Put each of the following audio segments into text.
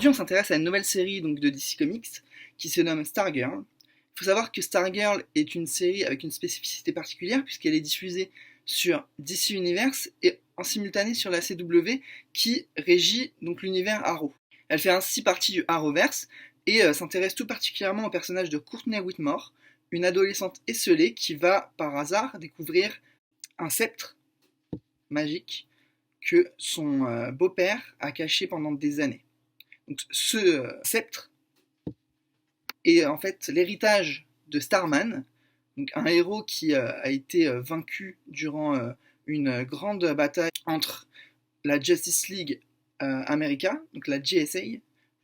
Aujourd'hui, on s'intéresse à une nouvelle série donc, de DC Comics qui se nomme Stargirl. Il faut savoir que Stargirl est une série avec une spécificité particulière puisqu'elle est diffusée sur DC Universe et en simultané sur la CW qui régit donc l'univers Arrow. Elle fait ainsi partie du Arrowverse et s'intéresse tout particulièrement au personnage de Courtney Whitmore, une adolescente esseulée qui va par hasard découvrir un sceptre magique que son beau-père a caché pendant des années. Donc, ce sceptre est en fait l'héritage de Starman, donc un héros qui a été vaincu durant une grande bataille entre la Justice League America, donc la GSA,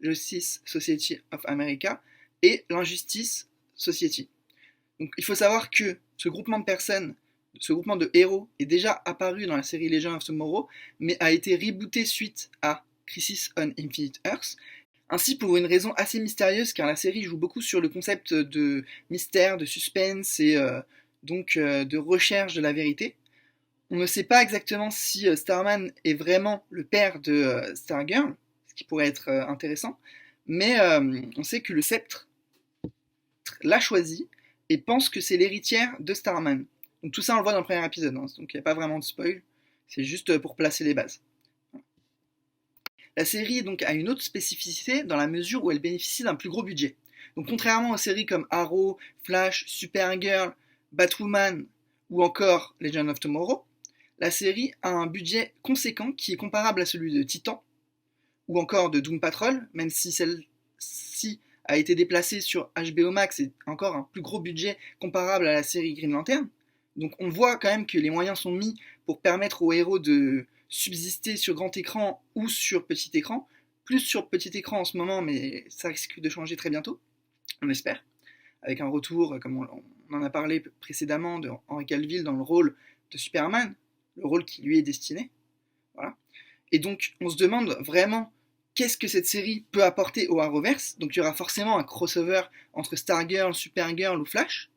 Justice Society of America, et l'Injustice Society. Donc il faut savoir que ce groupement de personnes, ce groupement de héros est déjà apparu dans la série Legends of Tomorrow, mais a été rebooté suite à Crisis on Infinite Earths, ainsi pour une raison assez mystérieuse car la série joue beaucoup sur le concept de mystère, de suspense et de recherche de la vérité. On ne sait pas exactement si Starman est vraiment le père de Stargirl, ce qui pourrait être intéressant, mais on sait que le sceptre l'a choisi et pense que c'est l'héritière de Starman. Donc tout ça on le voit dans le premier épisode, hein, donc il n'y a pas vraiment de spoil, c'est juste pour placer les bases. La série donc a une autre spécificité dans la mesure où elle bénéficie d'un plus gros budget. Donc contrairement aux séries comme Arrow, Flash, Supergirl, Batwoman ou encore Legends of Tomorrow, la série a un budget conséquent qui est comparable à celui de Titan ou encore de Doom Patrol, même si celle-ci a été déplacée sur HBO Max et encore un plus gros budget comparable à la série Green Lantern. Donc on voit quand même que les moyens sont mis pour permettre aux héros de subsister sur grand écran ou sur petit écran, plus sur petit écran en ce moment, mais ça risque de changer très bientôt, on espère, avec un retour, comme on en a parlé précédemment, de Henry Cavill dans le rôle de Superman, le rôle qui lui est destiné. Voilà. Et donc on se demande vraiment qu'est-ce que cette série peut apporter au Arrowverse. Donc il y aura forcément un crossover entre Stargirl, Supergirl ou Flash,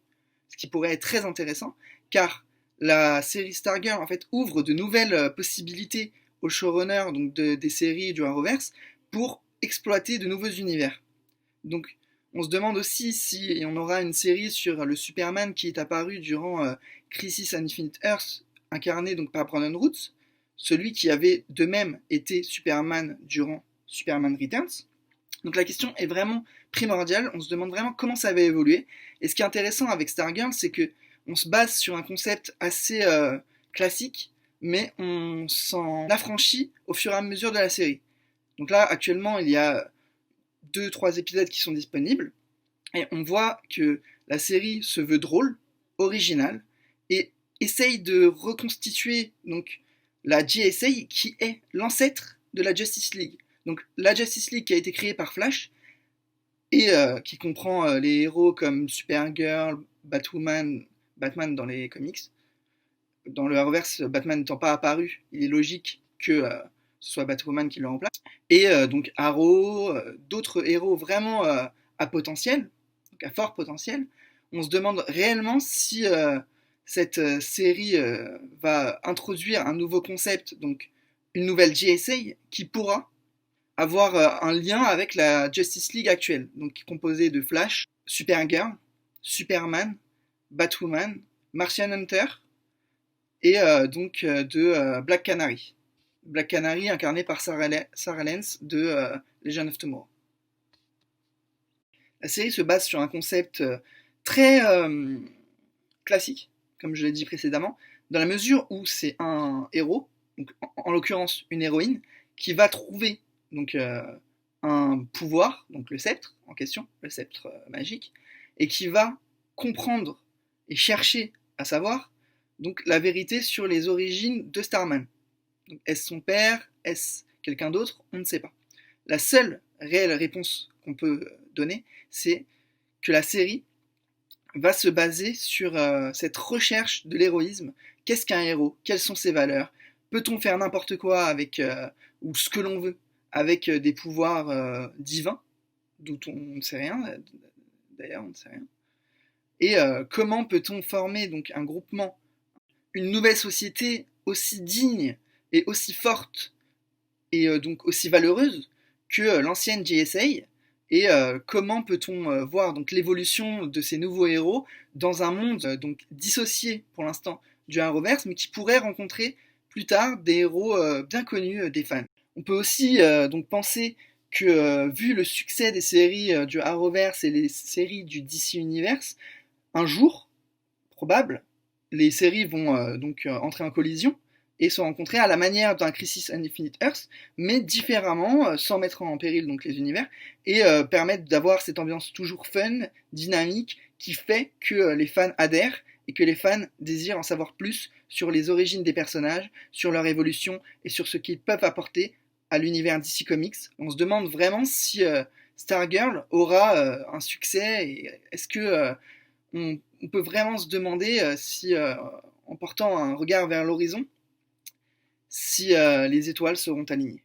ce qui pourrait être très intéressant, car la série Stargirl en fait ouvre de nouvelles possibilités aux showrunners donc des séries du Arrowverse pour exploiter de nouveaux univers. Donc on se demande aussi si on aura une série sur le Superman qui est apparu durant Crisis on Infinite Earths, incarné donc par Brandon Routh, celui qui avait de même été Superman durant Superman Returns. Donc la question est vraiment primordiale, on se demande vraiment comment ça va évoluer. Et ce qui est intéressant avec Stargirl, c'est que on se base sur un concept assez classique, mais on s'en affranchit au fur et à mesure de la série. Donc là, actuellement, il y a 2-3 épisodes qui sont disponibles, et on voit que la série se veut drôle, originale, et essaye de reconstituer donc, la GSA qui est l'ancêtre de la Justice League. Donc la Justice League qui a été créée par Flash, et qui comprend les héros comme Supergirl, Batwoman, Batman dans les comics. Dans le Arrowverse, Batman n'étant pas apparu, il est logique que ce soit Batwoman qui le remplace. Et donc Arrow, d'autres héros vraiment à potentiel, donc à fort potentiel. On se demande réellement si cette série va introduire un nouveau concept, donc une nouvelle GSA qui pourra avoir un lien avec la Justice League actuelle, donc composée de Flash, Supergirl, Superman, Batwoman, Martian Hunter et de Black Canary. Black Canary incarné par Sarah Lance de Legends of Tomorrow. La série se base sur un concept très classique, comme je l'ai dit précédemment, dans la mesure où c'est un héros, donc en l'occurrence une héroïne, qui va trouver donc, un pouvoir, donc le sceptre en question, le sceptre magique, et qui va comprendre et chercher à savoir donc la vérité sur les origines de Starman. Donc, est-ce son père? Est-ce quelqu'un d'autre? On ne sait pas. La seule réelle réponse qu'on peut donner, c'est que la série va se baser sur cette recherche de l'héroïsme. Qu'est-ce qu'un héros? Quelles sont ses valeurs? Peut-on faire n'importe quoi avec ou ce que l'on veut avec des pouvoirs divins, d'où on ne sait rien, d'ailleurs on ne sait rien. Et comment peut-on former donc un groupement, une nouvelle société aussi digne et aussi forte et donc aussi valeureuse que l'ancienne JSA, et comment peut-on voir donc l'évolution de ces nouveaux héros dans un monde donc dissocié pour l'instant du Arrowverse, mais qui pourrait rencontrer plus tard des héros bien connus des fans. On peut aussi donc penser que vu le succès des séries du Arrowverse et les séries du DC Universe, un jour, probable, les séries vont entrer en collision et se rencontrer à la manière d'un Crisis on Infinite Earth, mais différemment, sans mettre en péril donc les univers, et permettre d'avoir cette ambiance toujours fun, dynamique, qui fait que les fans adhèrent et que les fans désirent en savoir plus sur les origines des personnages, sur leur évolution et sur ce qu'ils peuvent apporter à l'univers DC Comics. On se demande vraiment si Stargirl aura un succès, et est-ce que on peut vraiment se demander si, en portant un regard vers l'horizon, si les étoiles seront alignées.